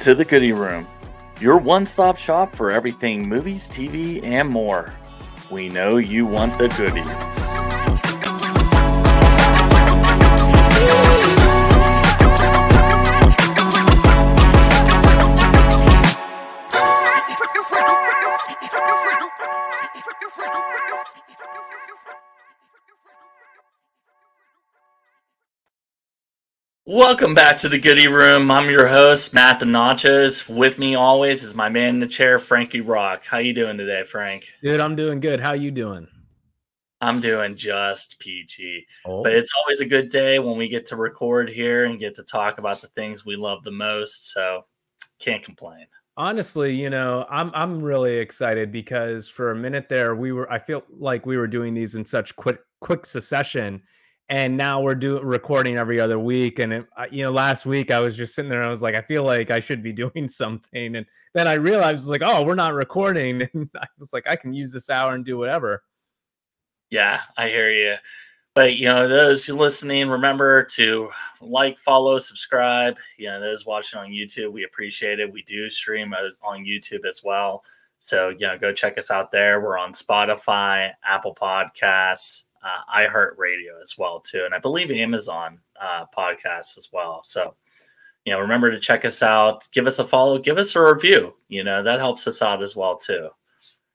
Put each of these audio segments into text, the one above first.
to the Goody Room, your one-stop shop for everything movies, TV, and more. We know you want the goodies. Welcome back to the Goody Room. I'm your host, Matt the Nachos. With me always is my man in the chair, Frankie Rock. How you doing today, Frank? Dude, I'm doing good. How you doing? I'm doing just peachy. Oh. But it's always a good day when we get to record here and get to talk about the things we love the most. So can't complain. Honestly, you know, I'm really excited because for a minute there I feel like we were doing these in such quick succession, and now we're recording every other week. And last week I was just sitting there and I was like, I feel like I should be doing something, and then I realized like, oh, we're not recording, and I was like, I can use this hour and do whatever. Yeah, I hear you. But, those listening, remember to like, follow, subscribe. Those watching on YouTube, we appreciate it. We do stream on YouTube as well. So, go check us out there. We're on Spotify, Apple Podcasts, iHeartRadio as well, too. And I believe Amazon podcasts as well. So, remember to check us out. Give us a follow. Give us a review. That helps us out as well, too.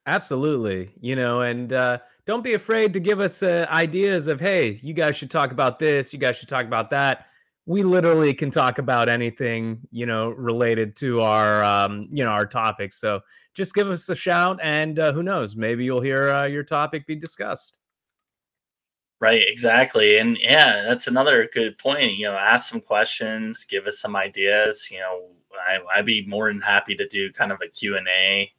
Absolutely. And don't be afraid to give us ideas of, hey, you guys should talk about this. You guys should talk about that. We literally can talk about anything, related to our, our topics. So just give us a shout, and who knows, maybe you'll hear your topic be discussed. Right, exactly. And yeah, that's another good point. Ask some questions, give us some ideas. I'd be more than happy to do kind of a Q&A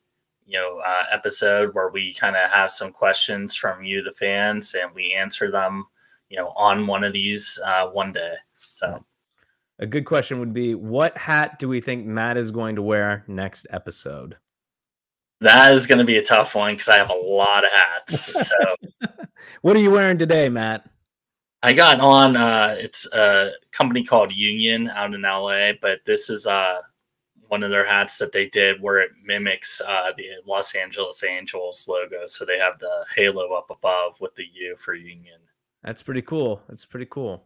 episode where we kind of have some questions from you, the fans, and we answer them, on one of these one day. So a good question would be, what hat do we think Matt is going to wear next episode? That is going to be a tough one because I have a lot of hats. So what are you wearing today, Matt? I got on, it's a company called Union out in LA, but this is one of their hats that they did where it mimics the Los Angeles Angels logo. So they have the halo up above with the U for Union. That's pretty cool. That's pretty cool.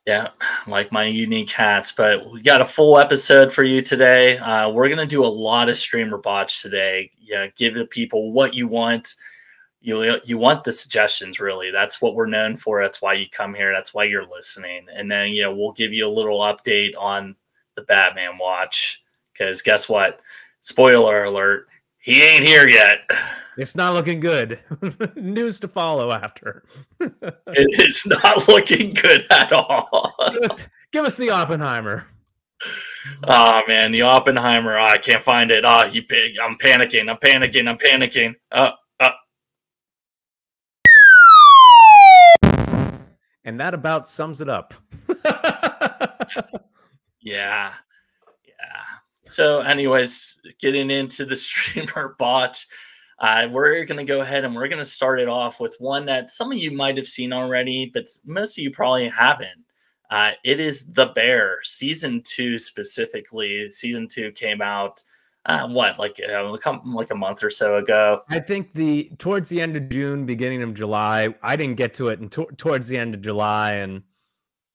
Yeah, like my unique hats. But we got a full episode for you today. We're going to do a lot of streamer botch today. Give the people what you want. You want the suggestions, really. That's what we're known for. That's why you come here. That's why you're listening. And then, we'll give you a little update on the Batman watch. Because guess what? Spoiler alert, he ain't here yet. It's not looking good. News to follow after. It is not looking good at all. Give us the Oppenheimer. Oh, man, the Oppenheimer. Oh, I can't find it. Oh, I'm panicking. And that about sums it up. Yeah. So anyways, getting into the streamer botch, we're going to go ahead and we're going to start it off with one that some of you might have seen already, but most of you probably haven't. It is The Bear, Season 2 specifically. Season 2 came out, like a month or so ago? I think towards the end of June, beginning of July. I didn't get to it until towards the end of July, and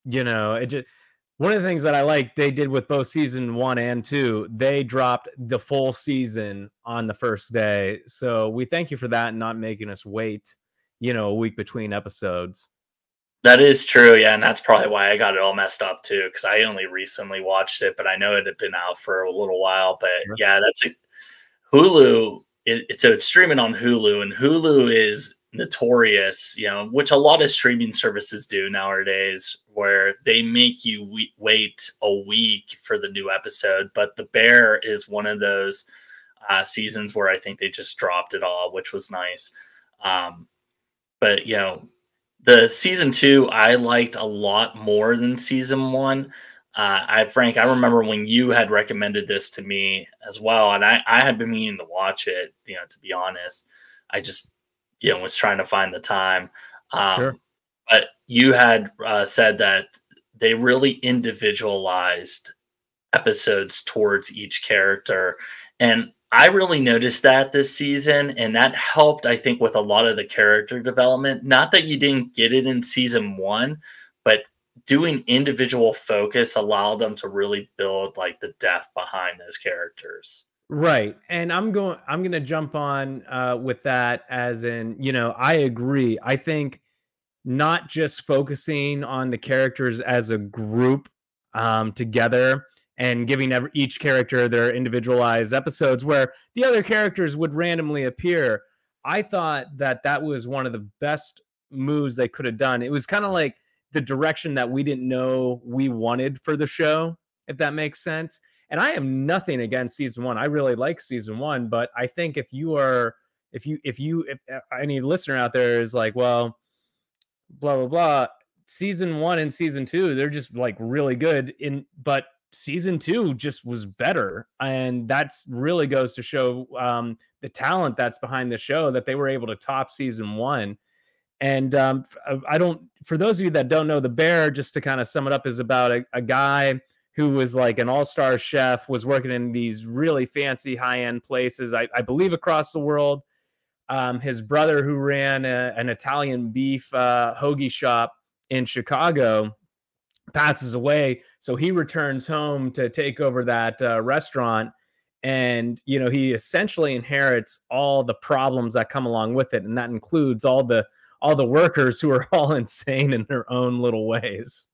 it just... One of the things that I like they did with both season 1 and 2, they dropped the full season on the first day. So we thank you for that and not making us wait, a week between episodes. That is true. Yeah. And that's probably why I got it all messed up too. Cause I only recently watched it, but I know it had been out for a little while, but sure. Yeah, that's Hulu. So it's streaming on Hulu, and Hulu is notorious, which a lot of streaming services do nowadays, where they make you wait a week for the new episode. But The Bear is one of those seasons where I think they just dropped it all, which was nice. But the season 2 I liked a lot more than season 1. Frank, I remember when you had recommended this to me as well, and I had been meaning to watch it, to be honest. I just, was trying to find the time. Sure. But you had said that they really individualized episodes towards each character. And I really noticed that this season, and that helped, I think, with a lot of the character development. Not that you didn't get it in season one, but doing individual focus allowed them to really build like the depth behind those characters. Right. And I'm going to jump on with that as in, I agree. I think not just focusing on the characters as a group together and giving each character their individualized episodes where the other characters would randomly appear. I thought that that was one of the best moves they could have done. It was kind of like the direction that we didn't know we wanted for the show, if that makes sense. And I am nothing against season one. I really like season one, but I think if any listener out there is like, well, blah blah blah, season one and season two, they're just like really good but season two just was better, and that's really goes to show the talent that's behind the show, that they were able to top season one. And I don't, for those of you that don't know, The Bear, just to kind of sum it up, is about a guy who was like an all-star chef, was working in these really fancy high-end places, I believe across the world. His brother, who ran an Italian beef hoagie shop in Chicago, passes away. So he returns home to take over that restaurant. And, he essentially inherits all the problems that come along with it. And that includes all the workers who are all insane in their own little ways.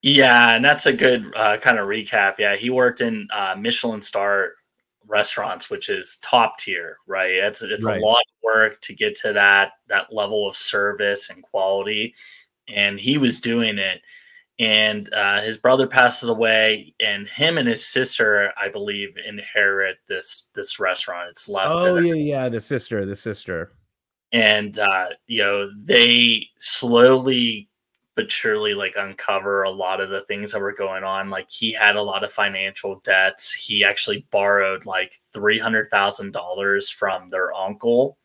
Yeah, and that's a good kind of recap. Yeah, he worked in Michelin star restaurants, which is top tier, right? It's Right. a lot of work to get to that level of service and quality, and he was doing it. And his brother passes away, and him and his sister, I believe, inherit this restaurant. It's left to Oh them, yeah, the sister. and they slowly but surely like uncover a lot of the things that were going on. Like, he had a lot of financial debts. He actually borrowed like $300,000 from their uncle,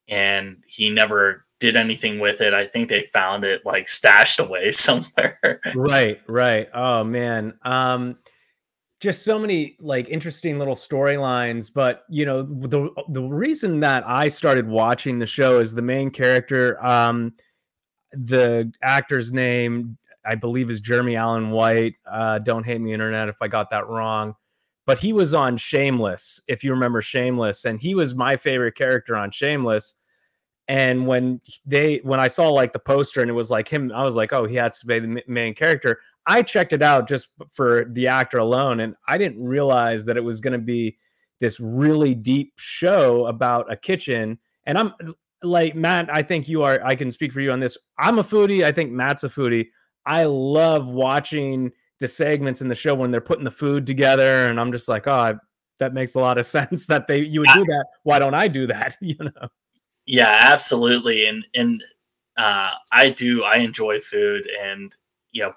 and he never did anything with it. I think they found it like stashed away somewhere. Right. Oh man. Just so many like interesting little storylines, but the reason that I started watching the show is the main character, the actor's name, I believe, is Jeremy Allen White. Don't hate me, internet, if I got that wrong. But he was on Shameless, if you remember Shameless, and he was my favorite character on Shameless. And when I saw like the poster and it was like him, I was like, oh, he has to be the main character. I checked it out just for the actor alone, and I didn't realize that it was going to be this really deep show about a kitchen. And I'm like, Matt, I think I can speak for you on this. I'm a foodie. I think Matt's a foodie. I love watching the segments in the show when they're putting the food together, and I'm just like, oh, that makes a lot of sense that you would do that. Why don't I do that? Yeah, absolutely. And I enjoy food, and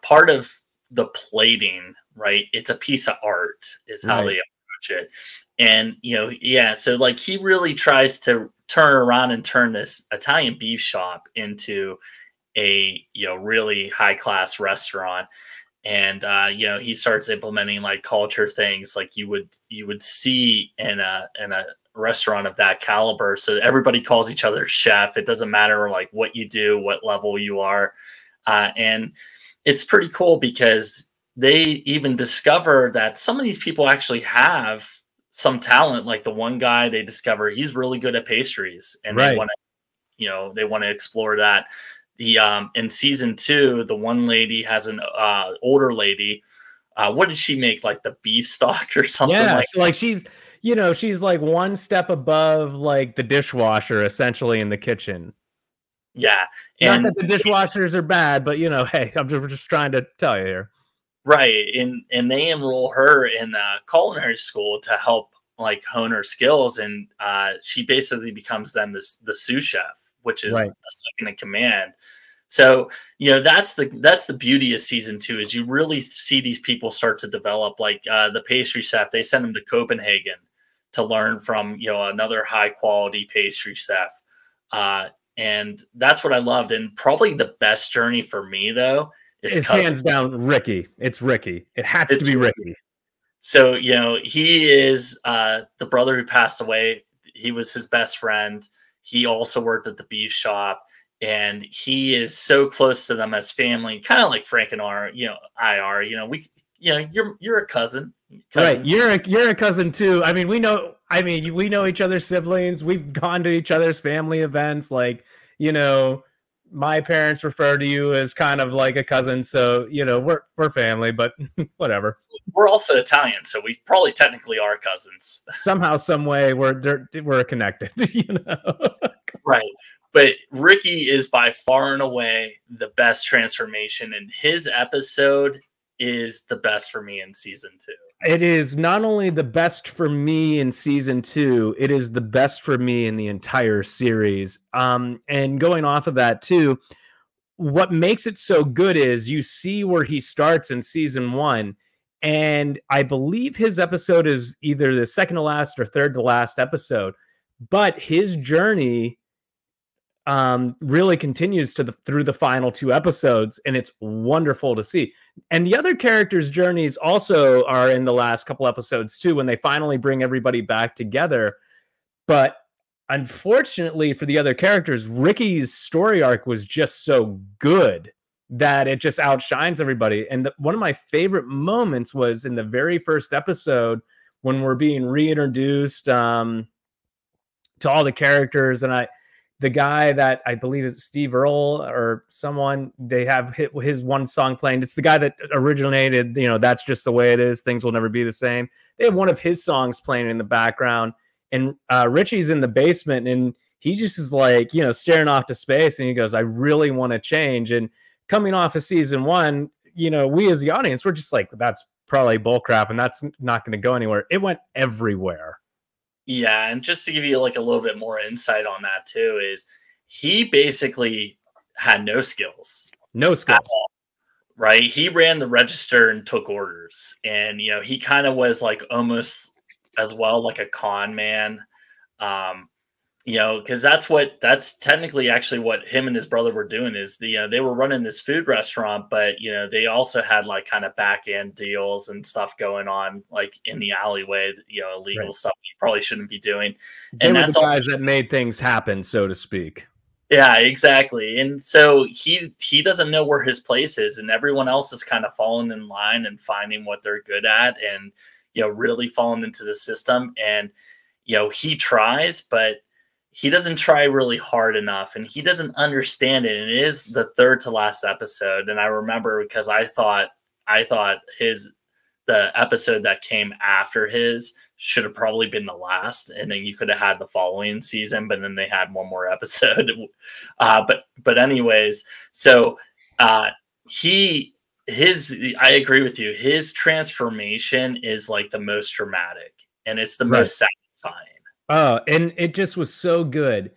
part of the plating, right? It's a piece of art, is how Right. they approach it. And yeah, so like he really tries to turn around and turn this Italian beef shop into a really high class restaurant. And he starts implementing like culture things like you would see in a restaurant of that caliber. So everybody calls each other chef. It doesn't matter like what you do, what level you are. And it's pretty cool because they even discover that some of these people actually have some talent. Like the one guy, they discover he's really good at pastries, and Right. they want to explore that. The in season 2, the one lady has an older lady. What did she make? Like the beef stock or something Yeah, like so like she's like one step above like the dishwasher essentially in the kitchen. yeah. Not that And the dishwashers are bad, but hey, we're just trying to tell you here. right, and they enroll her in culinary school to help like hone her skills, and she basically becomes then the sous chef, which is Right. the second in command. So that's the beauty of season 2, is you really see these people start to develop. Like the pastry chef, they send him to Copenhagen to learn from another high quality pastry chef, and that's what I loved. And probably the best journey for me though his It's cousin. hands down Ricky. It's Ricky. It has to It's be Ricky. So, he is the brother who passed away. He was his best friend. He also worked at the beef shop, and he is so close to them as family, kind of like Frank and I are. You're a cousin. Right. You're a cousin too. I mean, we know each other's siblings. We've gone to each other's family events. Like, my parents refer to you as kind of like a cousin, so we're family, but whatever. We're also Italian, so we probably technically are cousins. Somehow, some way, we're connected. Right. But Ricky is by far and away the best transformation, and his episode is the best for me in season 2. It is not only the best for me in season 2, it is the best for me in the entire series. And going off of that too, what makes it so good is you see where he starts in season 1, and I believe his episode is either the second to last or third to last episode, but his journey really continues through the final 2 episodes, and it's wonderful to see. And the other characters' journeys also are in the last couple episodes too, when they finally bring everybody back together. But unfortunately for the other characters, Ricky's story arc was just so good that it just outshines everybody. And one of my favorite moments was in the very first episode when we're being reintroduced to all the characters, and the guy that I believe is Steve Earle or someone, they have his one song playing. It's the guy that originated, That's Just the Way It Is, Things Will Never Be the Same. They have one of his songs playing in the background, and Richie's in the basement, and he just is like, staring off to space, and he goes, I really want to change. And coming off of season 1, we as the audience, we're just like, that's probably bullcrap, and that's not going to go anywhere. It went everywhere. Yeah, and just to give you like a little bit more insight on that too, is he basically had no skills. No skills. Right? He ran the register and took orders. And he kind of was like almost as well like a con man. Because that's technically actually what him and his brother were doing is they were running this food restaurant, but they also had like kind of back end deals and stuff going on like in the alleyway, illegal stuff you probably shouldn't be doing. And that's the guys that made things happen, so to speak. Yeah, exactly. And so he doesn't know where his place is, and everyone else is kind of falling in line and finding what they're good at, and really falling into the system. And he tries, but he doesn't try really hard enough, and he doesn't understand it. And it is the third to last episode. And I remember because I thought the episode that came after his should have probably been the last, and then you could have had the following season, but then they had one more episode. But anyways, so I agree with you. His transformation is like the most dramatic, and it's the most satisfying. Oh, and it just was so good.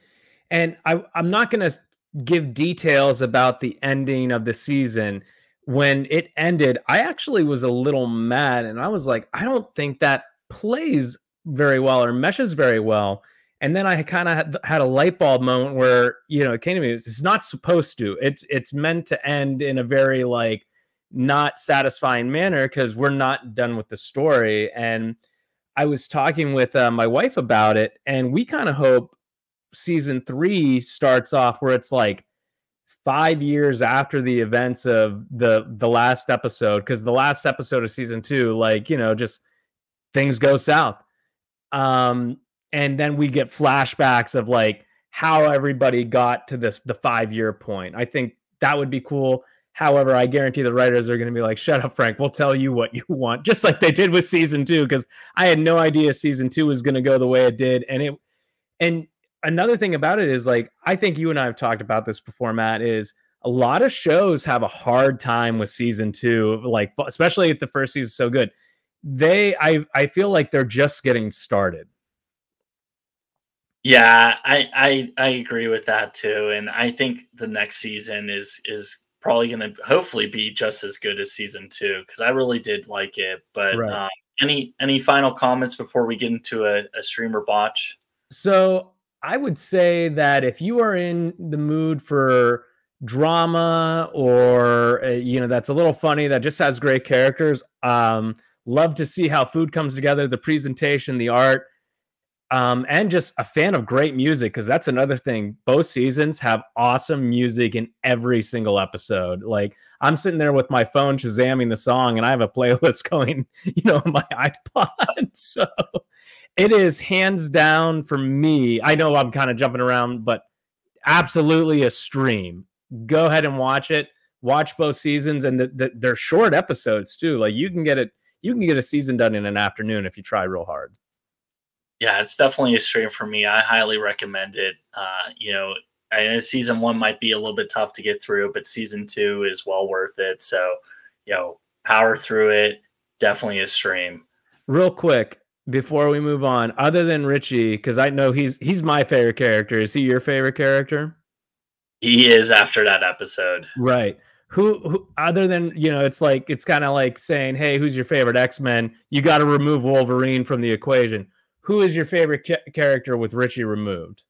And I'm not going to give details about the ending of the season. When it ended, I actually was a little mad, and I was like, I don't think that plays very well or meshes very well. And then I kind of had a light bulb moment where, it came to me, it's not supposed to. It's meant to end in a very like not satisfying manner because we're not done with the story. And I was talking with my wife about it, and we kind of hope season 3 starts off where it's like 5 years after the events of the last episode, because the last episode of season 2, like, just things go south. And then we get flashbacks of like how everybody got to the 5-year point. I think that would be cool. However, I guarantee the writers are going to be like, shut up, Frank. We'll tell you what you want, just like they did with season 2, because I had no idea season 2 was going to go the way it did. And another thing about it is, like, I think you and I have talked about this before, Matt, is a lot of shows have a hard time with season 2, like, especially if the first season is so good. I feel like they're just getting started. Yeah, I agree with that too. And I think the next season is probably going to hopefully be just as good as season 2, because I really did like it. But right. Any final comments before we get into a streamer botch? So I would say that if you are in the mood for drama or that's a little funny, that just has great characters. Love to see how food comes together, the presentation, the art, and just a fan of great music, because that's another thing. Both seasons have awesome music in every single episode. Like, I'm sitting there with my phone shazamming the song, and I have a playlist going, on my iPod. So it is hands down for me. I know I'm kind of jumping around, but absolutely a stream. Go ahead and watch it. Watch both seasons, and they're short episodes too. Like, you can get a season done in an afternoon if you try real hard. Yeah, it's definitely a stream for me. I highly recommend it. I know season 1 might be a little bit tough to get through, but season 2 is well worth it. So, power through it. Definitely a stream. Real quick, before we move on, other than Richie, because I know he's my favorite character. Is he your favorite character? He is, after that episode. Right. Who other than, it's kind of like saying, hey, who's your favorite X-Men? You got to remove Wolverine from the equation. Who is your favorite character with Richie removed?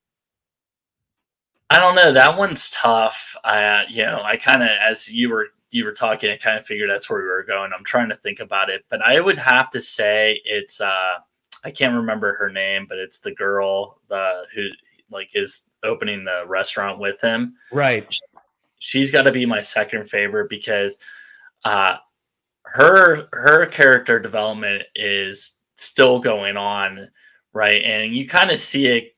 I don't know. That one's tough. I kind of, as you were talking, I kind of figured that's where we were going. I'm trying to think about it, but I would have to say it's I can't remember her name, but it's the girl who is opening the restaurant with him. Right. She's got to be my second favorite, because her character development is still going on, right? And you kind of see it.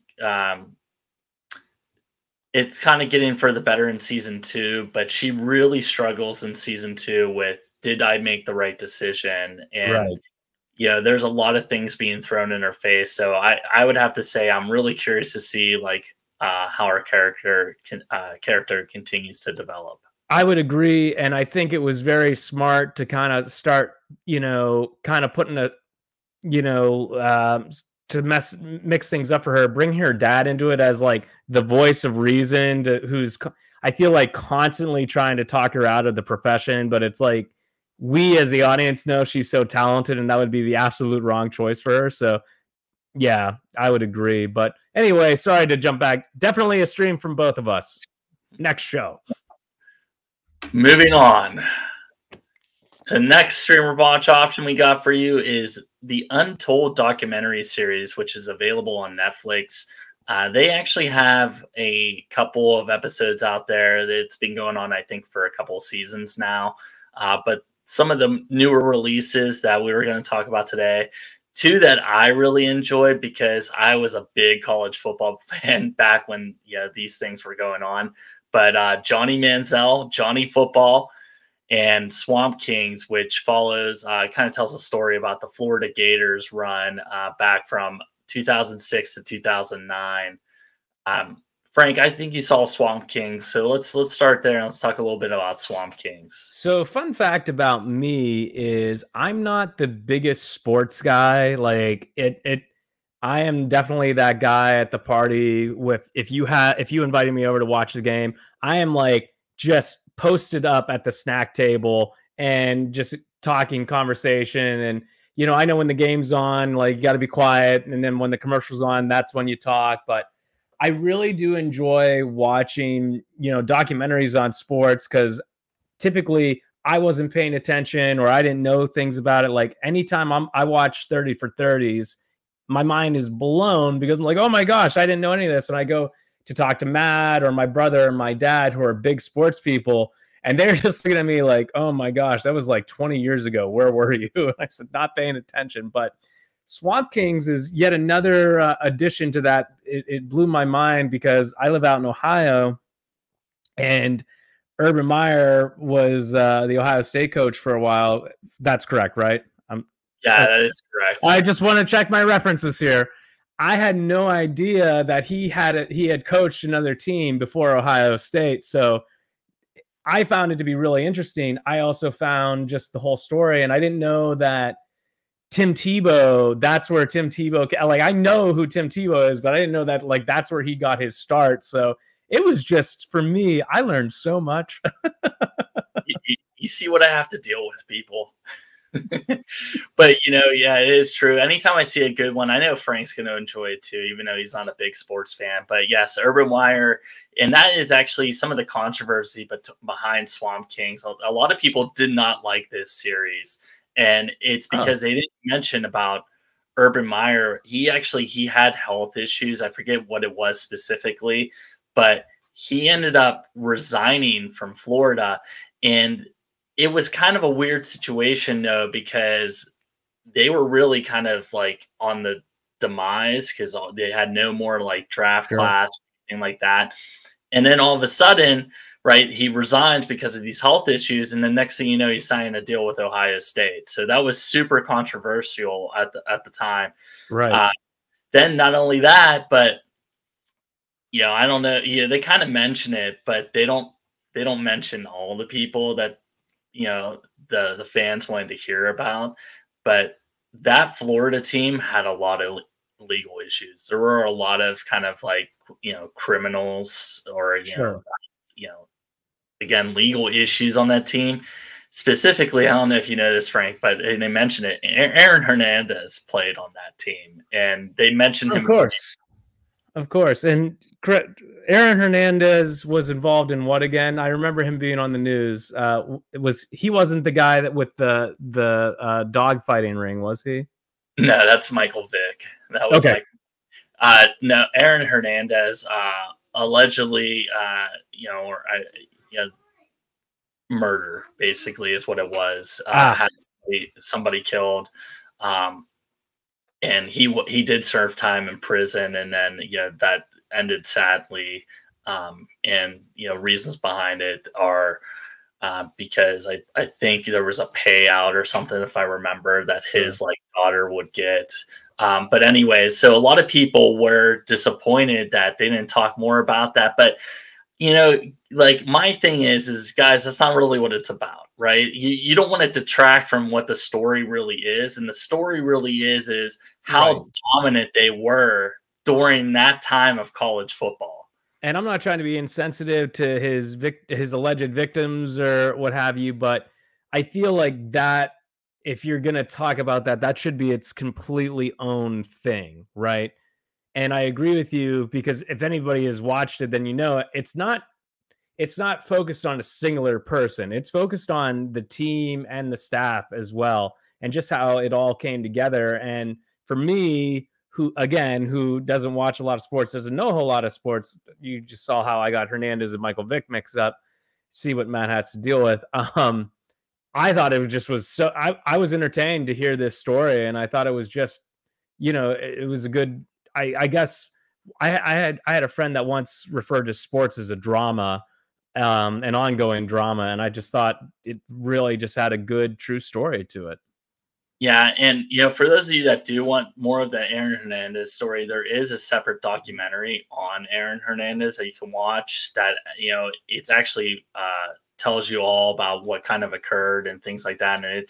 It's kind of getting further better in season 2, but she really struggles in season 2 with, did I make the right decision? And right. There's a lot of things being thrown in her face. So I would have to say I'm really curious to see how our character continues to develop. I would agree, and I think it was very smart to kind of start, kind of putting a, to mix things up for her, bring her dad into it as like the voice of reason, who's, I feel like, constantly trying to talk her out of the profession, but it's like, we as the audience know she's so talented, and that would be the absolute wrong choice for her. So yeah, I would agree. But anyway, sorry to jump back. Definitely a stream from both of us. Next show. Moving on. So next streamer Botch option we got for you is the Untold documentary series, which is available on Netflix. They actually have a couple of episodes out there that's been going on, I think, for a couple of seasons now. But some of the newer releases that we were going to talk about today, 2 that I really enjoyed, because I was a big college football fan back when these things were going on. But Johnny Manziel, Johnny Football, and Swamp Kings, which follows, kind of tells a story about the Florida Gators run back from 2006 to 2009. Frank, I think you saw Swamp Kings, so let's start there and let's talk a little bit about Swamp Kings. So, fun fact about me is I'm not the biggest sports guy. Like I am definitely that guy at the party with, if you invited me over to watch the game, I am like just posted up at the snack table and just talking conversation. And I know when the game's on, like, you got to be quiet, and then when the commercial's on, that's when you talk. But I really do enjoy watching, documentaries on sports, because typically I wasn't paying attention or I didn't know things about it. Like, anytime I watch 30 for 30s, my mind is blown, because I'm like, oh my gosh, I didn't know any of this. And I go to talk to Matt or my brother or my dad, who are big sports people, and they're just looking at me like, oh my gosh, that was like 20 years ago. Where were you? And I said, not paying attention. But Swamp Kings is yet another addition to that. It blew my mind, because I live out in Ohio, and Urban Meyer was the Ohio State coach for a while. That's correct, right? Yeah, that is correct. I just want to check my references here. I had no idea that he had coached another team before Ohio State. So I found it to be really interesting. I also found just the whole story, and I didn't know that Tim Tebow, that's where Tim Tebow, like, I know who Tim Tebow is, but I didn't know that, like, that's where he got his start. So it was just, for me, I learned so much. You see what I have to deal with, people. But yeah, it is true. Anytime I see a good one, I know Frank's going to enjoy it too, even though he's not a big sports fan. But yes, Urban Meyer, and that is actually some of the controversy behind Swamp Kings. A lot of people did not like this series, and it's because they didn't mention about Urban Meyer. He had health issues. I forget what it was specifically, but he ended up resigning from Florida, and it was kind of a weird situation though, because they were really kind of like on the demise because they had no more like draft class, anything like that. And then all of a sudden, right, he resigns because of these health issues. And the next thing you know, he's signing a deal with Ohio State. So that was super controversial at the time. Right. Then not only that, but I don't know. Yeah, they kind of mention it, but they don't mention all the people that the fans wanted to hear about. But that Florida team had a lot of legal issues. There were a lot of kind of like criminals or again legal issues on that team. Specifically, I don't know if you know this, Frank, but they mentioned it. Aaron Hernandez played on that team, and they mentioned him. Of course, and Aaron Hernandez was involved in what again? I remember him being on the news. He wasn't the guy that with the dog fighting ring, was he? No, that's Michael Vick. That was okay. No, Aaron Hernandez allegedly, murder basically is what it was. Had somebody killed. And he did serve time in prison, and then that ended sadly. And reasons behind it are because I think there was a payout or something, if I remember, that his like daughter would get. But anyways, so a lot of people were disappointed that they didn't talk more about that. But like my thing is guys, that's not really what it's about, right? You don't want to detract from what the story really is, and the story really is how dominant they were during that time of college football. And I'm not trying to be insensitive to his alleged victims or what have you, but I feel like that if you're going to talk about that, that should be its completely own thing, right? And I agree with you, because if anybody has watched it, then it's not focused on a singular person. It's focused on the team and the staff as well, and just how it all came together. And for me, who doesn't watch a lot of sports, doesn't know a whole lot of sports, you just saw how I got Hernandez and Michael Vick mixed up, see what Matt has to deal with. I thought it was so I was entertained to hear this story, and I thought it was just, it was a good, I guess I had a friend that once referred to sports as a drama, an ongoing drama, and I just thought it really just had a good true story to it. Yeah, and for those of you that do want more of the Aaron Hernandez story, there is a separate documentary on Aaron Hernandez that you can watch. That it's actually tells you all about what kind of occurred and things like that, and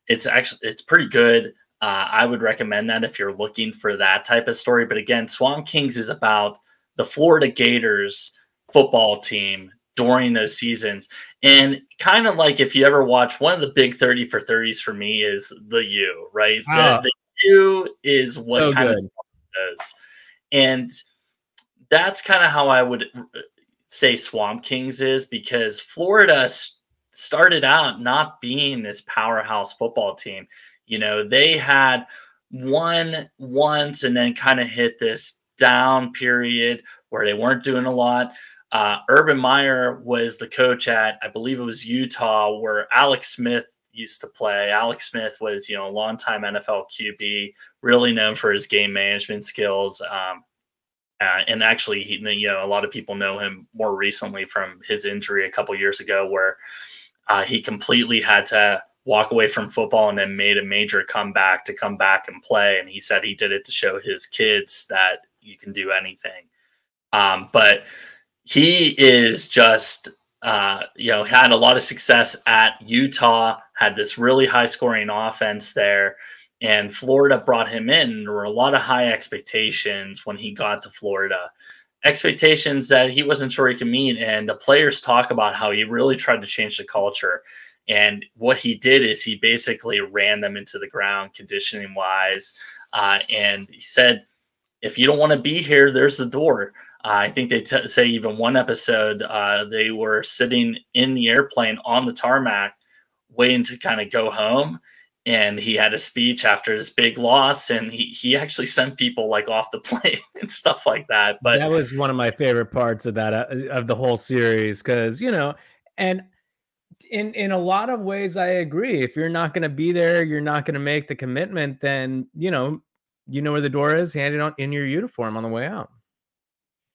it's pretty good. I would recommend that if you're looking for that type of story. But again, Swamp Kings is about the Florida Gators football team during those seasons. And kind of like if you ever watch one of the big 30 for 30s for me is the U, right? The U is what so kind of does. And that's kind of how I would say Swamp Kings is, because Florida started out not being this powerhouse football team. They had won once and then kind of hit this down period where they weren't doing a lot. Urban Meyer was the coach at, I believe it was Utah, where Alex Smith used to play. Alex Smith was, a longtime NFL QB, really known for his game management skills. And actually, a lot of people know him more recently from his injury a couple years ago, where he completely had to walk away from football and then made a major comeback to come back and play. And he said he did it to show his kids that you can do anything. But he is just, had a lot of success at Utah, had this really high scoring offense there, and Florida brought him in. There were a lot of high expectations when he got to Florida, expectations that he wasn't sure he could meet. And the players talk about how he really tried to change the culture. And what he did is he basically ran them into the ground conditioning wise. And he said, if you don't want to be here, there's the door. I think they say even one episode, they were sitting in the airplane on the tarmac, waiting to kind of go home. And he had a speech after his big loss, and he actually sent people like off the plane and stuff like that. But that was one of my favorite parts of that of the whole series, because and in a lot of ways, I agree. If you're not going to be there, you're not going to make the commitment, then you know where the door is. Hand it on in your uniform on the way out.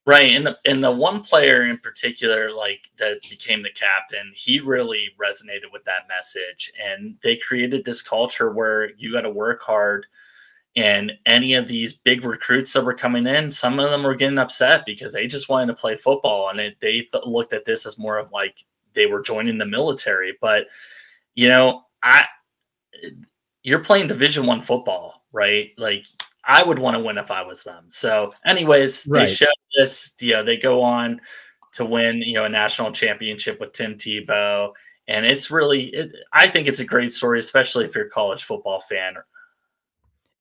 right, and the one player in particular, like that became the captain, he really resonated with that message, and they created this culture where you got to work hard. And any of these big recruits that were coming in, some of them were getting upset because they just wanted to play football, and they looked at this as more of like they were joining the military. But you know, you're playing Division I football, right? Like I would want to win if I was them. So, anyways, they Right. show this. They go on to win, a national championship with Tim Tebow, and it's really, I think it's a great story, especially if you're a college football fan.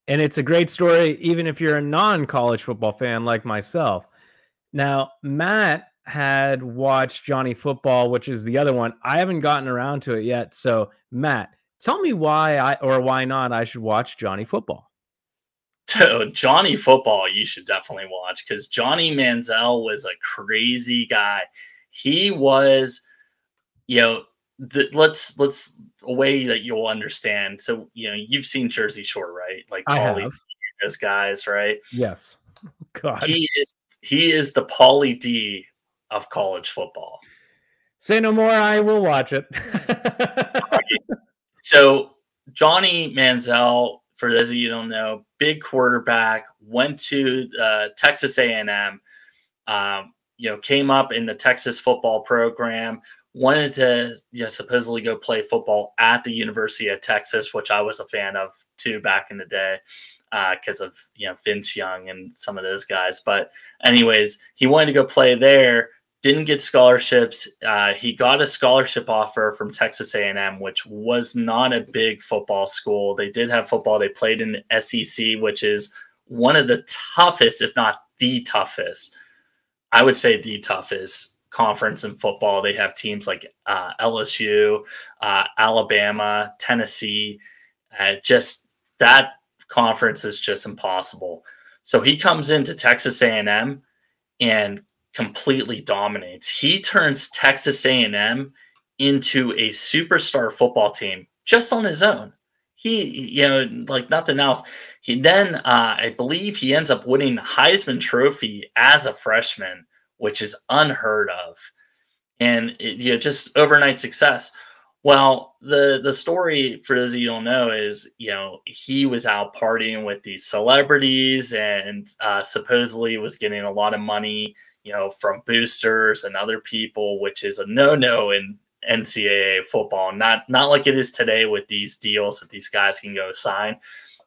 And it's a great story, even if you're a non-college football fan like myself. Now, Matt had watched Johnny Football, which is the other one. I haven't gotten around to it yet. So, Matt, tell me why why not I should watch Johnny Football. So Johnny Football, you should definitely watch, because Johnny Manziel was a crazy guy. He was, let's a way that you'll understand. So you've seen Jersey Shore, right? Like I Paulie, have. those guys, right? Yes. God. He is the Paulie D of college football. Say no more. I will watch it. Right. So Johnny Manziel, for those of you who don't know, big quarterback, went to Texas A&M, came up in the Texas football program, wanted to supposedly go play football at the University of Texas, which I was a fan of too back in the day because of Vince Young and some of those guys. But anyways, he wanted to go play there. Didn't get scholarships. He got a scholarship offer from Texas A&M, which was not a big football school. They did have football. They played in the SEC, which is one of the toughest, if not the toughest, I would say the toughest conference in football. They have teams like LSU, Alabama, Tennessee. Just that conference is just impossible. So he comes into Texas A&M and completely dominates. He turns Texas A&M into a superstar football team just on his own. He, like nothing else. He then, I believe, he ends up winning the Heisman Trophy as a freshman, which is unheard of, and just overnight success. Well, the story, for those of you who don't know, is he was out partying with these celebrities and supposedly was getting a lot of money from boosters and other people, which is a no-no in NCAA football. Not like it is today with these deals that these guys can go sign.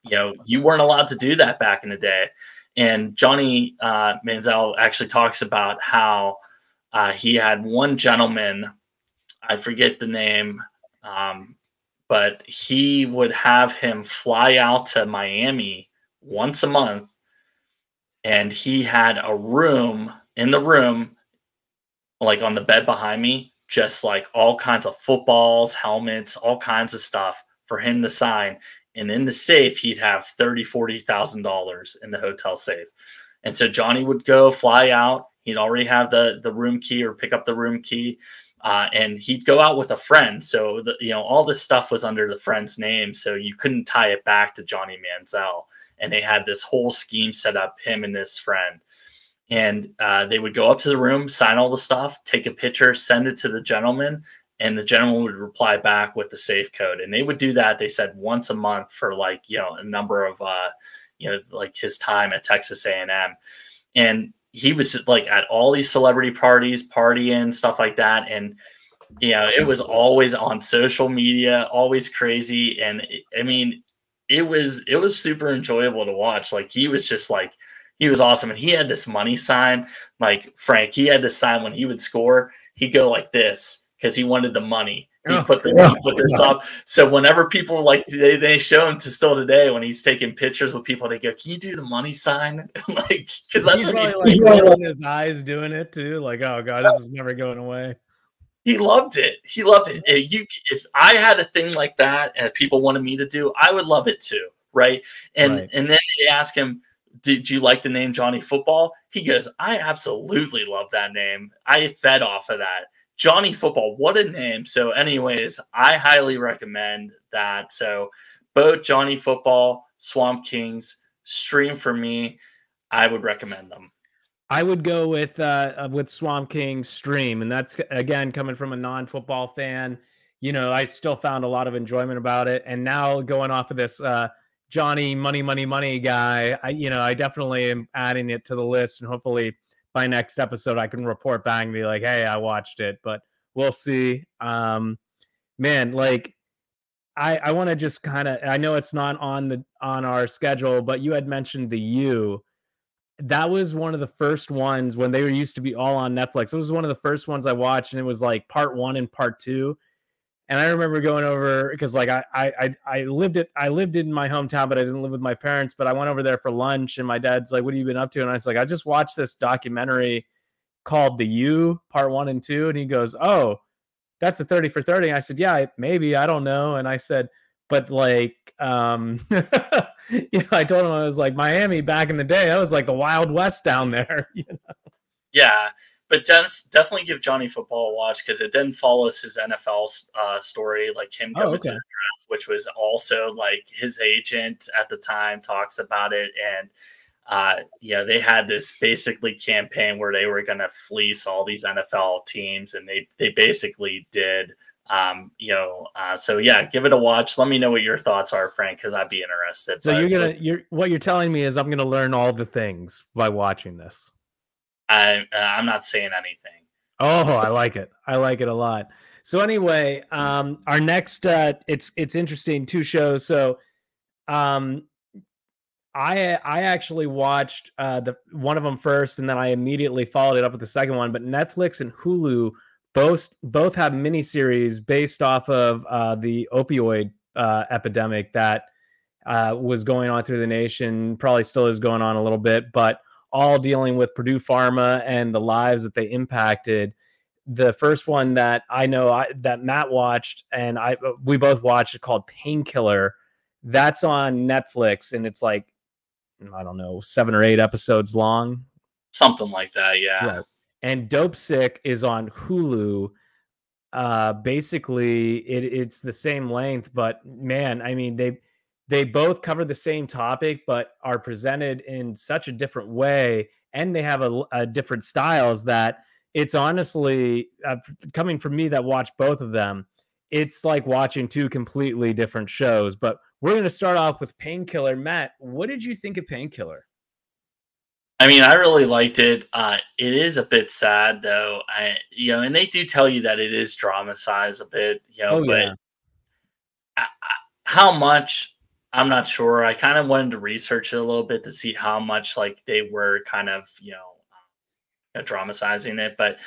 You weren't allowed to do that back in the day. And Johnny Manziel actually talks about how he had one gentleman, I forget the name, but he would have him fly out to Miami once a month, and he had a room in the room, like on the bed behind me, just like all kinds of footballs, helmets, all kinds of stuff for him to sign. And in the safe, he'd have $30,000-$40,000 in the hotel safe. And so Johnny would go fly out. He'd already have the room key or pick up the room key. And he'd go out with a friend. So, all this stuff was under the friend's name. So you couldn't tie it back to Johnny Manziel. And they had this whole scheme set up, him and this friend. And they would go up to the room, sign all the stuff, take a picture, send it to the gentleman, and the gentleman would reply back with the safe code. And they would do that, they said, once a month for a number of, like his time at Texas A&M. And he was like at all these celebrity parties, partying, stuff like that. And, it was always on social media, always crazy. And it was super enjoyable to watch. Like he was just like, he was awesome. And he had this money sign, like Frank, he had this sign when he would score, he'd go like this because he wanted the money. He put this up. So whenever people like they show him to still today when he's taking pictures with people, they go, "Can you do the money sign?" Like, because that's what he's like rolling his eyes doing it too. Like, oh god, this is never going away. He loved it. He loved it. If I had a thing like that and people wanted me to do, I would love it too, right? And then they ask him, "Did you like the name Johnny Football?" He goes, "I absolutely love that name. I fed off of that." Johnny Football, what a name. So anyways, I highly recommend that. So both Johnny Football, Swamp Kings, stream for me. I would recommend them. I would go with Swamp King stream, and that's again coming from a non-football fan. You know, I still found a lot of enjoyment about it, and now going off of this Johnny Money guy, I definitely am adding it to the list, and hopefully by next episode I can report back and be like, hey, I watched it, but we'll see. Man, like I want to just kind of, I know it's not on our schedule, but you had mentioned the U. That was one of the first ones when they used to be all on Netflix. It was one of the first ones I watched, and it was like part 1 and part 2. And I remember going over because like I lived in my hometown, but I didn't live with my parents. But I went over there for lunch, and my dad's like, "What have you been up to?" And I was like, "I just watched this documentary called The U, part 1 and 2." And he goes, "Oh, that's a 30 for 30." And I said, "Yeah, maybe, I don't know." And I said, "But like, I told him, I was like, Miami back in the day, that was like the Wild West down there." Yeah, but definitely give Johnny Football a watch because it then follows his NFL story, like him going to the draft, which was also like his agent at the time talks about it. And they had this basically campaign where they were going to fleece all these NFL teams, and they basically did. So yeah, give it a watch. Let me know what your thoughts are, Frank, because I'd be interested. So what you're telling me is I'm gonna learn all the things by watching this. I'm not saying anything. Oh, I like it. I like it a lot. So anyway, our next it's interesting, 2 shows. So I actually watched the one of them first, and then I immediately followed it up with the second one. But Netflix and Hulu both have miniseries based off of the opioid epidemic that was going on through the nation, probably still is going on a little bit, but all dealing with Purdue Pharma and the lives that they impacted. The first one that I know that Matt watched and we both watched it called Painkiller. That's on Netflix, and it's like, I don't know, 7 or 8 episodes long. Something like that, yeah. Right. And Dopesick is on Hulu. Basically, it's the same length, but man, I mean, they both cover the same topic, but are presented in such a different way, and they have a different styles that it's honestly, coming from me that watch both of them, it's like watching 2 completely different shows. But we're going to start off with Painkiller. Matt, what did you think of Painkiller? I mean, I really liked it. It is a bit sad though. And they do tell you that it is dramatized a bit, but how much, I'm not sure. I kind of wanted to research it a little bit to see how much like they were kind of, dramatizing it. But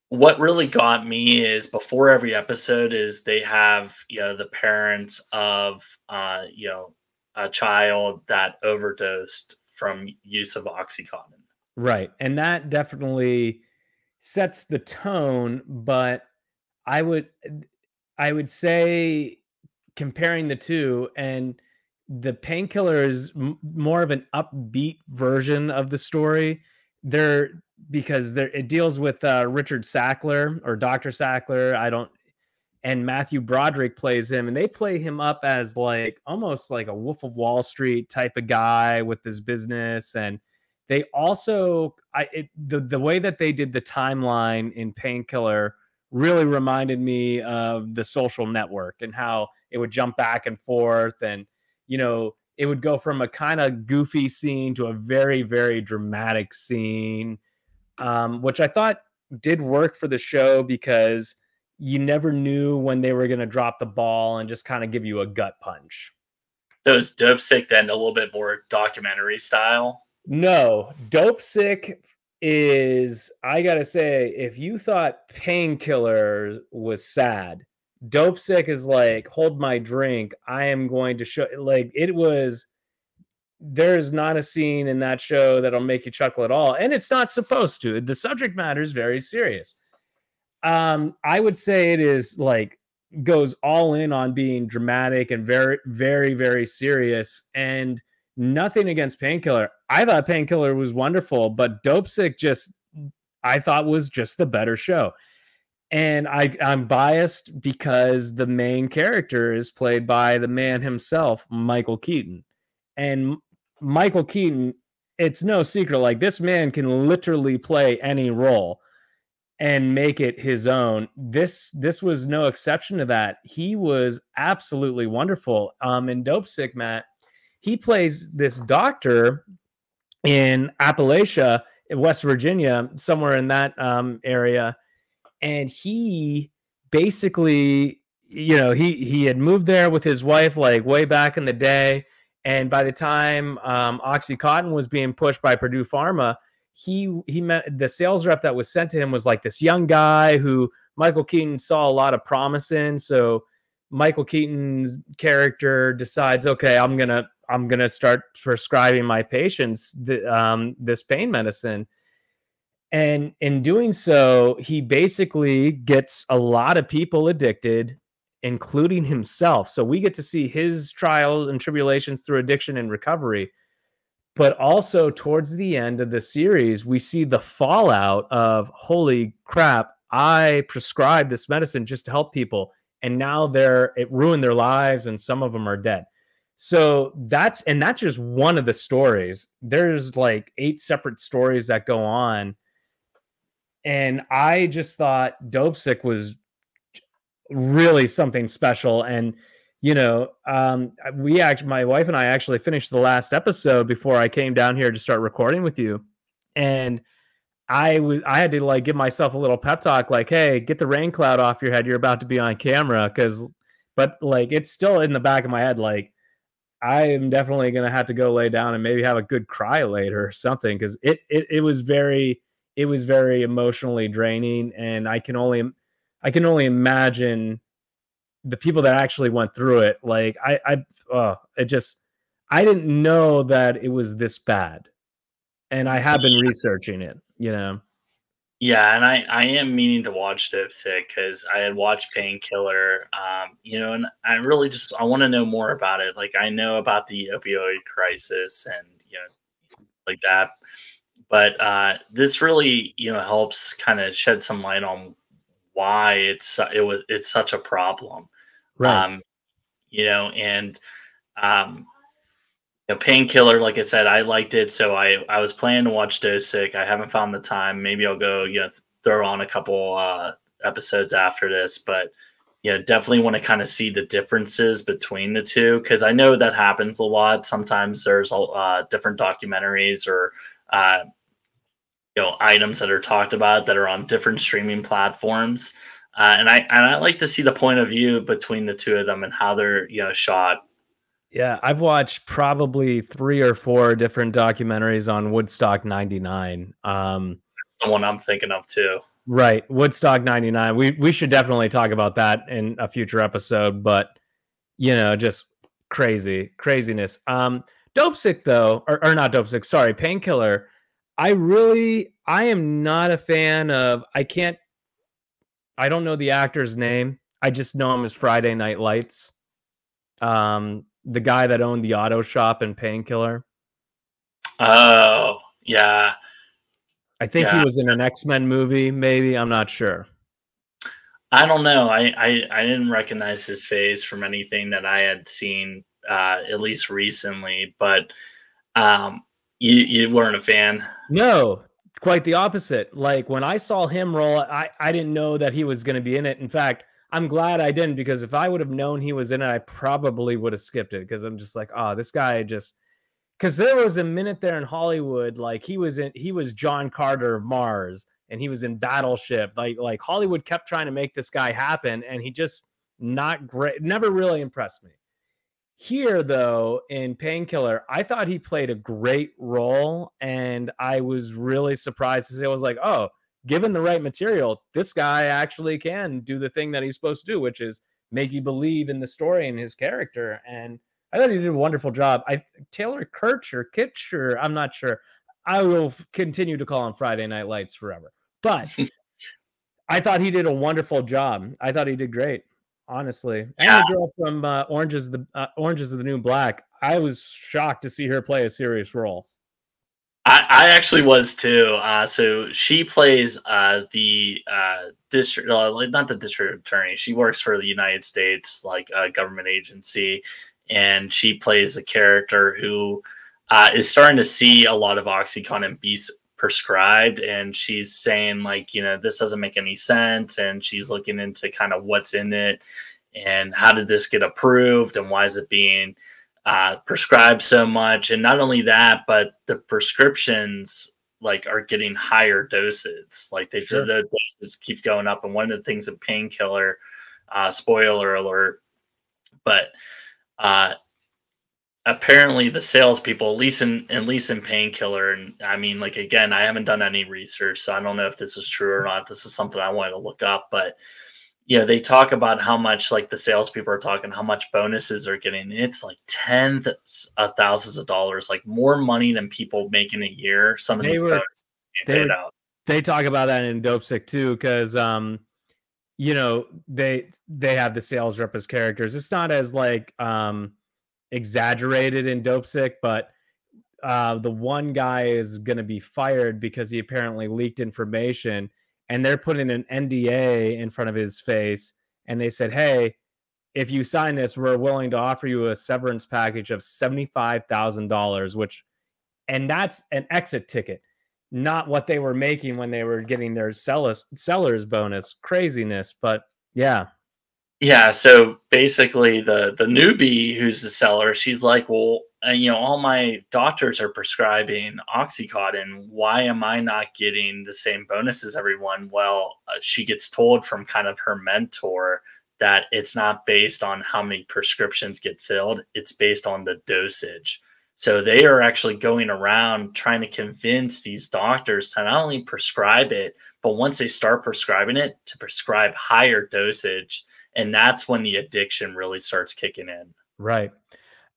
what really got me is before every episode is they have, the parents of, a child that overdosed from use of Oxycontin. Right. And that definitely sets the tone, but I would say comparing the 2, and the Painkiller is more of an upbeat version of the story. It deals with Richard Sackler or Dr. Sackler. And Matthew Broderick plays him, and they play him up as like almost like a Wolf of Wall Street type of guy with his business. And they also, the way that they did the timeline in Painkiller really reminded me of The Social Network, and how it would jump back and forth, and it would go from a kind of goofy scene to a very, very dramatic scene, which I thought did work for the show because you never knew when they were going to drop the ball and just kind of give you a gut punch. So is Dopesick then a little bit more documentary style? No, Dopesick is, I got to say, if you thought Painkiller was sad, Dopesick is like, hold my drink. I am going to show, like, it was, there's not a scene in that show that'll make you chuckle at all. And it's not supposed to. The subject matter is very serious. I would say it is like goes all in on being dramatic and very, very, very serious. And nothing against Painkiller. I thought Painkiller was wonderful, but Dopesick just I thought was just the better show. And I'm biased because the main character is played by the man himself, Michael Keaton. And Michael Keaton, it's no secret, like this man can literally play any role and make it his own. This was no exception to that. He was absolutely wonderful. In Dopesick, Matt, he plays this doctor in Appalachia, in West Virginia, somewhere in that area. And he basically, you know, he had moved there with his wife like way back in the day. And by the time OxyContin was being pushed by Purdue Pharma, he met the sales rep that was sent to him was like this young guy who Michael Keaton saw a lot of promise in. So Michael Keaton's character decides, okay, I'm gonna start prescribing my patients this pain medicine. And in doing so, he basically gets a lot of people addicted, including himself. So we get to see his trials and tribulations through addiction and recovery. But also towards the end of the series, we see the fallout of, holy crap, I prescribed this medicine just to help people. And now it ruined their lives and some of them are dead. So that's just one of the stories. There's like 8 separate stories that go on. And I just thought Dopesick was really something special. And, you know, my wife and I actually finished the last episode before I came down here to start recording with you. And I had to like give myself a little pep talk, like, hey, get the rain cloud off your head. You're about to be on camera. But like, it's still in the back of my head. Like, I am definitely going to have to go lay down and maybe have a good cry later or something. Cause it was very emotionally draining. And I can only imagine the people that actually went through it. Like I didn't know that it was this bad. And I have been researching it, you know? Yeah, and I am meaning to watch Dipsick because I had watched Painkiller, you know, and I really just I want to know more about it. Like I know about the opioid crisis and you know like that, but this really you know helps kind of shed some light on why it's such a problem, Right. you know, and um, you know, Painkiller, like I said, I liked it, so I was planning to watch Dosick. I haven't found the time. Maybe I'll go, you know, throw on a couple episodes after this, but you know, definitely want to kind of see the differences between the two because I know that happens a lot. Sometimes there's different documentaries or you know items that are talked about that are on different streaming platforms, and I like to see the point of view between the two of them and how they're you know shot. Yeah, I've watched probably 3 or 4 different documentaries on Woodstock 99. That's the one I'm thinking of too. Right, Woodstock 99. We should definitely talk about that in a future episode, but you know, just craziness. Dopesick though, or not Dopesick, sorry, Painkiller. I am not a fan of I don't know the actor's name. I just know him as Friday Night Lights. The guy that owned the auto shop in Painkiller. Oh, yeah. I think he was in an X-Men movie, maybe. I'm not sure. I don't know. I didn't recognize his face from anything that I had seen, at least recently. But you weren't a fan? No, quite the opposite. Like when I saw him roll, I didn't know that he was going to be in it. In fact, I'm glad I didn't because if I would have known he was in it, I probably would have skipped it because I'm just like, oh, this guy just because there was a minute there in Hollywood, like he was John Carter of Mars and he was in Battleship. Like Hollywood kept trying to make this guy happen, and he just not great, never really impressed me. Here, though, in Painkiller, I thought he played a great role, and I was really surprised to see. I was like, oh, given the right material, this guy actually can do the thing that he's supposed to do, which is make you believe in the story and his character. And I thought he did a wonderful job. Taylor Kitsch, or I'm not sure. I will continue to call him Friday Night Lights forever. But I thought he did a wonderful job. I thought he did great, honestly. And the girl from Orange is the New Black, I was shocked to see her play a serious role. I actually was too. So she plays the district, not the district attorney. She works for the United States, like a government agency, and she plays a character who is starting to see a lot of OxyContin be prescribed, and she's saying, like, you know, this doesn't make any sense, and she's looking into kind of what's in it and how did this get approved and why is it being prescribed so much. And not only that, but the prescriptions like are getting higher doses. Like the doses keep going up. And one of the things of Painkiller, spoiler alert, but apparently the salespeople, at least in Painkiller, and I mean, like, again, I haven't done any research, so I don't know if this is true or not. This is something I wanted to look up, but yeah, they talk about how much, like, the salespeople are talking, how much bonuses are getting. It's like tens of thousands of dollars, like more money than people make in a year. Some of these bonuses paid out. They talk about that in Dopesick too, because you know, they have the sales rep as characters. It's not as like exaggerated in Dopesick, but the one guy is going to be fired because he apparently leaked information. And they're putting an NDA in front of his face. And they said, hey, if you sign this, we're willing to offer you a severance package of $75,000, and that's an exit ticket, not what they were making when they were getting their seller's bonus. Craziness. But yeah. Yeah. So basically the newbie who's the seller, she's like, well, you know, all my doctors are prescribing OxyContin. Why am I not getting the same bonus as everyone? Well, she gets told from kind of her mentor that it's not based on how many prescriptions get filled. It's based on the dosage. So they are actually going around trying to convince these doctors to not only prescribe it, but once they start prescribing it, to prescribe higher dosage. And that's when the addiction really starts kicking in. Right.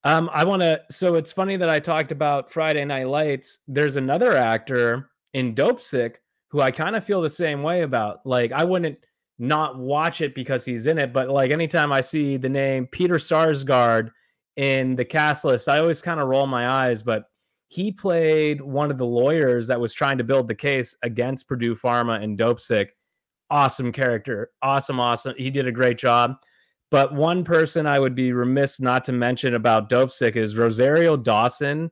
So it's funny that I talked about Friday Night Lights. There's another actor in Dopesick who I kind of feel the same way about. Like, I wouldn't not watch it because he's in it, but like anytime I see the name Peter Sarsgaard in the cast list, I always kind of roll my eyes. But he played one of the lawyers that was trying to build the case against Purdue Pharma in Dopesick. Awesome character. Awesome. He did a great job. But one person I would be remiss not to mention about Dopesick is Rosario Dawson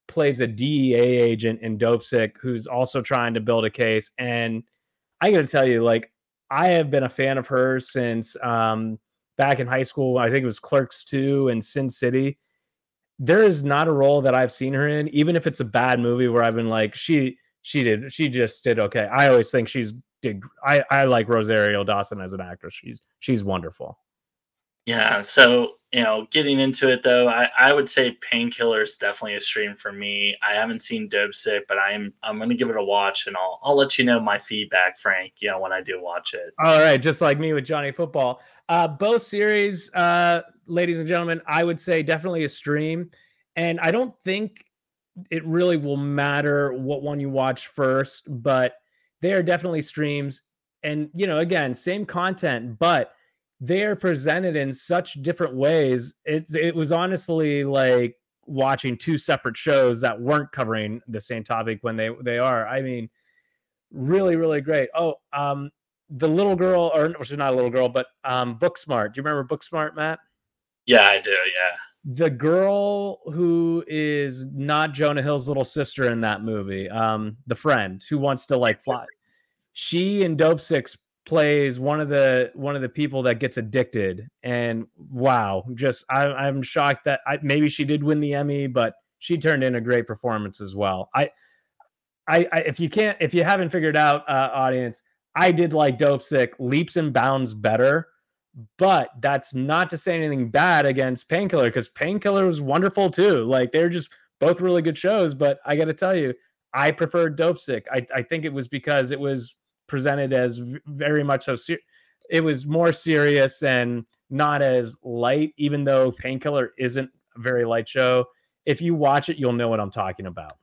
plays a DEA agent in Dopesick who's also trying to build a case. And I got to tell you, like, I have been a fan of hers since back in high school. I think it was Clerks 2 and Sin City. There is not a role that I've seen her in, even if it's a bad movie, where I've been like, she just did okay. I always think I like Rosario Dawson as an actress. She's wonderful. Yeah, so, you know, getting into it though, I would say Painkiller is definitely a stream for me. I haven't seen Dopesick, but I'm going to give it a watch, and I'll let you know my feedback, Frank, you know, when I do watch it. All right, just like me with Johnny Football. Both series, ladies and gentlemen, I would say definitely a stream, and I don't think it really will matter what one you watch first, but they are definitely streams. And, you know, again, same content, but they are presented in such different ways. It was honestly like watching two separate shows that weren't covering the same topic when they are. I mean, really, really great. Oh, the little girl, or she's not a little girl, but Booksmart. Do you remember Booksmart, Matt? Yeah, I do. Yeah. The girl who is not Jonah Hill's little sister in that movie, the friend who wants to like fly. She in Dopesick plays one of the people that gets addicted, and wow, just I'm shocked that maybe she did win the Emmy, but she turned in a great performance as well. If you haven't figured out, audience, I did like Dopesick leaps and bounds better, but that's not to say anything bad against Painkiller, because Painkiller was wonderful too. Like, they're just both really good shows, but I got to tell you, I preferred Dopesick. I think it was because it was presented as very much so it was more serious and not as light, even though Painkiller isn't a very light show. If you watch it, you'll know what I'm talking about.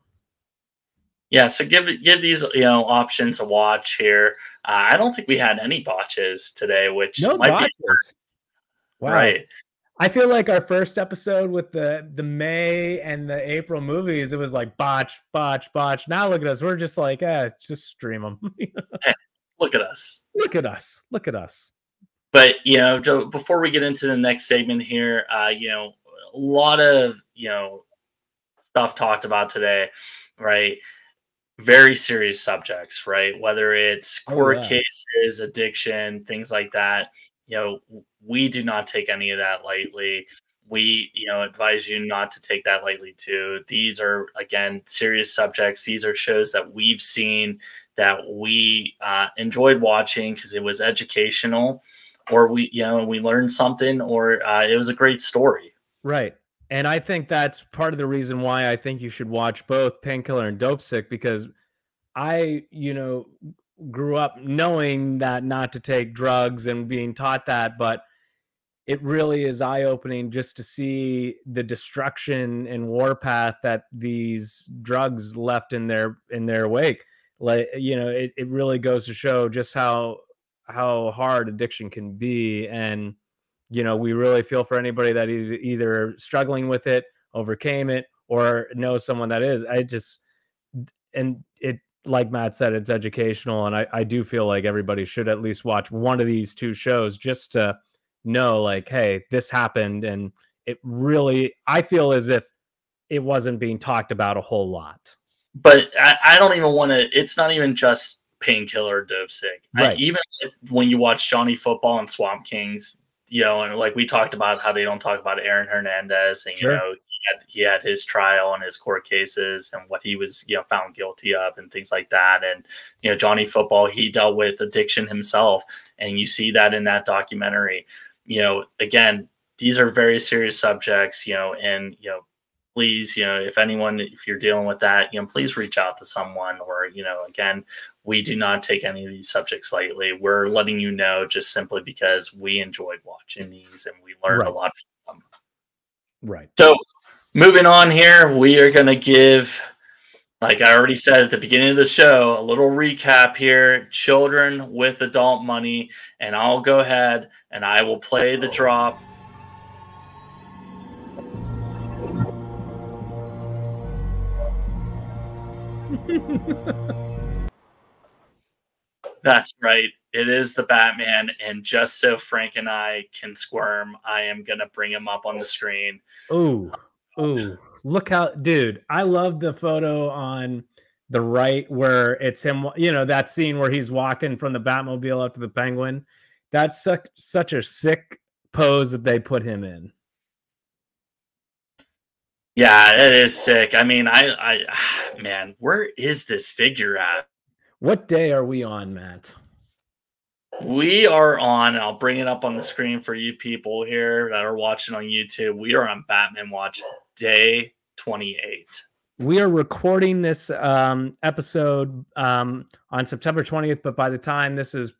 Yeah, so give these options a watch here. I don't think we had any botches today, which No might be botches. Wow. Right. I feel like our first episode with the May and the April movies, it was like botch, botch, botch. Now look at us. We're just like, just stream them. Hey, look at us. Look at us. Look at us. But, before we get into the next segment here, a lot of, stuff talked about today, right? Very serious subjects, right? Whether it's court cases, addiction, things like that. We do not take any of that lightly. We, advise you not to take that lightly too. These are, again, serious subjects. These are shows that we've seen that we enjoyed watching because it was educational, or we learned something, or it was a great story. Right. And I think that's part of the reason why I think you should watch both Painkiller and Dopesick, because I, grew up knowing that not to take drugs and being taught that, but it really is eye-opening just to see the destruction and warpath that these drugs left in their wake. Like, it really goes to show just how hard addiction can be. And we really feel for anybody that is either struggling with it, overcame it, or knows someone that is. Like Matt said, it's educational, and I do feel like everybody should at least watch one of these two shows just to know, like, hey, this happened. And it really, I feel as if it wasn't being talked about a whole lot. But I don't even want to, it's not even just Painkiller or Dopesick. Right. Even when you watch Johnny Football and Swamp Kings, and like we talked about how they don't talk about Aaron Hernandez, and sure. He had his trial and his court cases and what he was found guilty of and things like that. And Johnny Football, he dealt with addiction himself, and you see that in that documentary. Again, these are very serious subjects, and please, if you're dealing with that, please reach out to someone. Or again, we do not take any of these subjects lightly. We're letting you know just simply because we enjoyed watching these and we learned a lot from them. Right. So moving on here, we are going to give, like I already said at the beginning of the show, a little recap here. Children with adult money. And I'll go ahead and I will play the drop. That's right. It is the Batman. And just so Frank and I can squirm, I am going to bring him up on the screen. Ooh, look how, dude, I love the photo on the right where it's him, that scene where he's walking from the Batmobile up to the Penguin. That's such a sick pose that they put him in. Yeah, it is sick. I mean, man, where is this figure at? What day are we on, Matt? We are on, and I'll bring it up on the screen for you people here that are watching on YouTube. We are on Batman Watch Day 28. We are recording this episode on September 20th, but by the time this is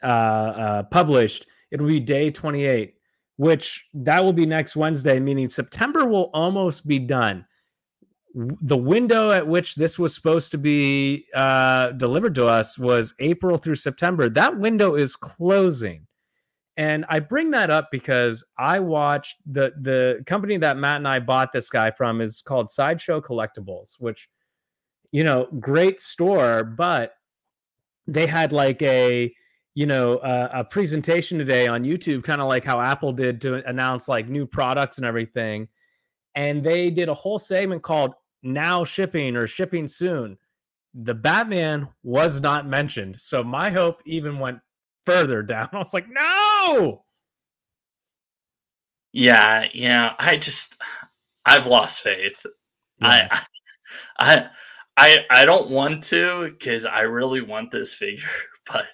published, it'll be Day 28, which that will be next Wednesday, meaning September will almost be done. The window at which this was supposed to be delivered to us was April through September. That window is closing. And I bring that up because I watched the company that Matt and I bought this guy from is called Sideshow Collectibles, which, great store, but they had like a presentation today on YouTube, kind of like how Apple did to announce like new products and everything. And they did a whole segment called Now Shipping or Shipping Soon. The Batman was not mentioned. So my hope even went further down. I was like, no. Yeah. I've lost faith. Yeah. I don't want to, because I really want this figure, but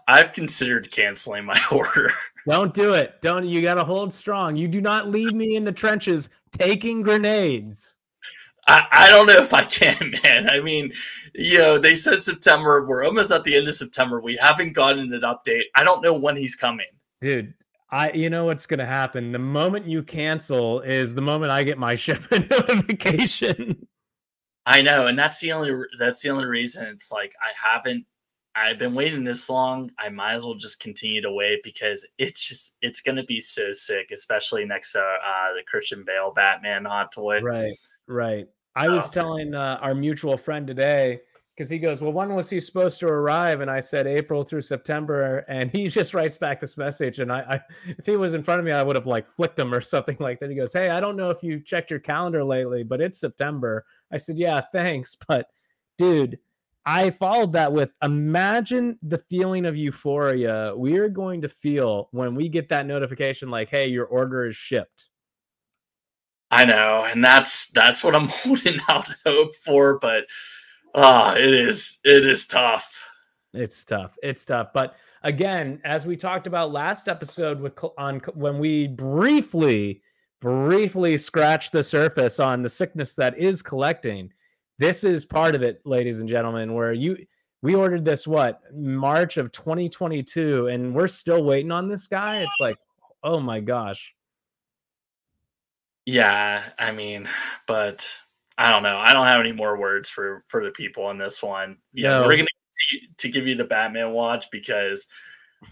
I've considered canceling my order. Don't do it. You got to hold strong. You do not leave me in the trenches taking grenades. I don't know if I can, man. I mean, they said September. We're almost at the end of September. We haven't gotten an update. I don't know when he's coming. Dude, you know what's going to happen. The moment you cancel is the moment I get my shipment notification. I know, and that's the only reason. It's like I've been waiting this long. I might as well just continue to wait because it's going to be so sick, especially next to the Christian Bale Batman Hot Toy. Right. I was telling our mutual friend today, because he goes, well, when was he supposed to arrive? And I said April through September, and he just writes back this message. And I if he was in front of me, I would have like flicked him or something like that. He goes, hey, I don't know if you checked your calendar lately, but it's September. I said, yeah, thanks. But dude, I followed that with, imagine the feeling of euphoria we're going to feel when we get that notification like, hey, your order is shipped. I know, and that's what I'm holding out hope for, but it is tough. It's tough. But again, as we talked about last episode when we briefly scratched the surface on the sickness that is collecting, this is part of it, ladies and gentlemen, where we ordered this March of 2022, and we're still waiting on this guy. It's like, oh my gosh. Yeah, I mean, but I don't know. I don't have any more words for the people on this one. Yeah, we're gonna continue to give you the Batman watch because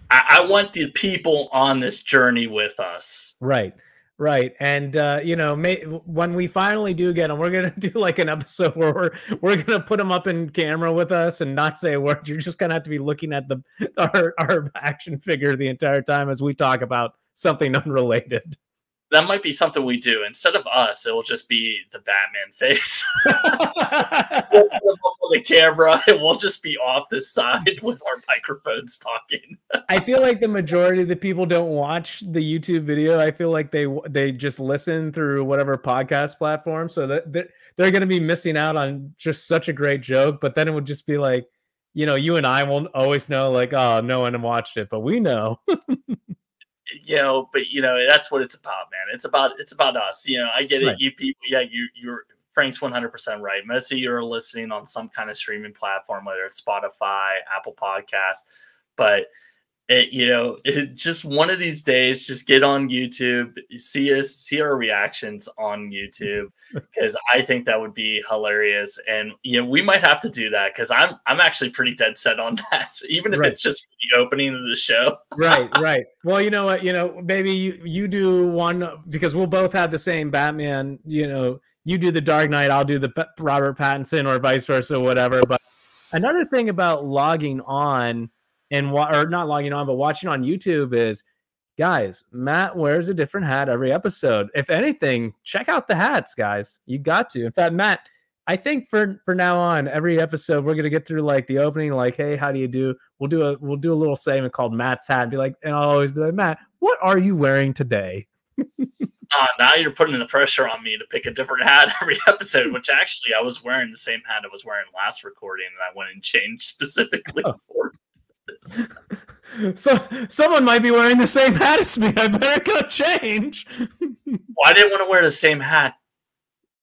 I want the people on this journey with us. Right. And when we finally do get them, we're gonna do like an episode where we're gonna put them up in camera with us and not say a word. You're just gonna have to be looking at our action figure the entire time as we talk about something unrelated. That might be something we do. Instead of us, it will just be the Batman face. We'll put up on the camera, and we'll just be off the side with our microphones talking. I feel like the majority of the people don't watch the YouTube video. I feel like they just listen through whatever podcast platform, so that they're going to be missing out on just such a great joke. But then it would just be like, you and I won't always know, like, oh, no one watched it, but we know. But that's what it's about, man. It's about us. I get it. Right. You people, you're Frank's 100% right. Most of you are listening on some kind of streaming platform, whether it's Spotify, Apple Podcasts, but just one of these days, just get on YouTube, see our reactions on YouTube, because I think that would be hilarious. And we might have to do that because I'm actually pretty dead set on that, even if it's just the opening of the show. Right. Well, you know what, maybe you do one because we'll both have the same Batman. You do the Dark Knight, I'll do the Robert Pattinson, or vice versa, whatever. But another thing about logging on. Or not logging on, but watching on YouTube is, guys, Matt wears a different hat every episode. If anything, check out the hats, guys. You got to. In fact, Matt, I think for now on, every episode we're gonna get through like the opening, like, hey, how do you do? We'll do a little segment called Matt's hat, and be like, and I'll always be like, Matt, what are you wearing today? Now you're putting the pressure on me to pick a different hat every episode, which actually I was wearing the same hat I was wearing last recording, and I went and changed specifically for this. So someone might be wearing the same hat as me. I better go change. Well, I didn't want to wear the same hat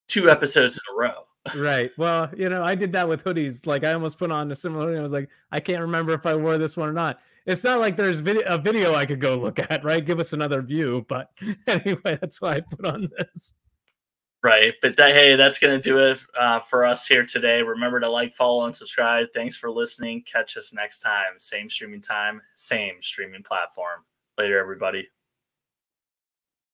2 episodes in a row. Right. Well, I did that with hoodies. Like, I almost put on a similar hoodie. I was like, I can't remember if I wore this one or not. It's not like there's a video I could go look at, right? Give us another view. But anyway, that's why I put on this. Right. But hey, that's going to do it for us here today. Remember to like, follow, and subscribe. Thanks for listening. Catch us next time. Same streaming time, same streaming platform. Later, everybody.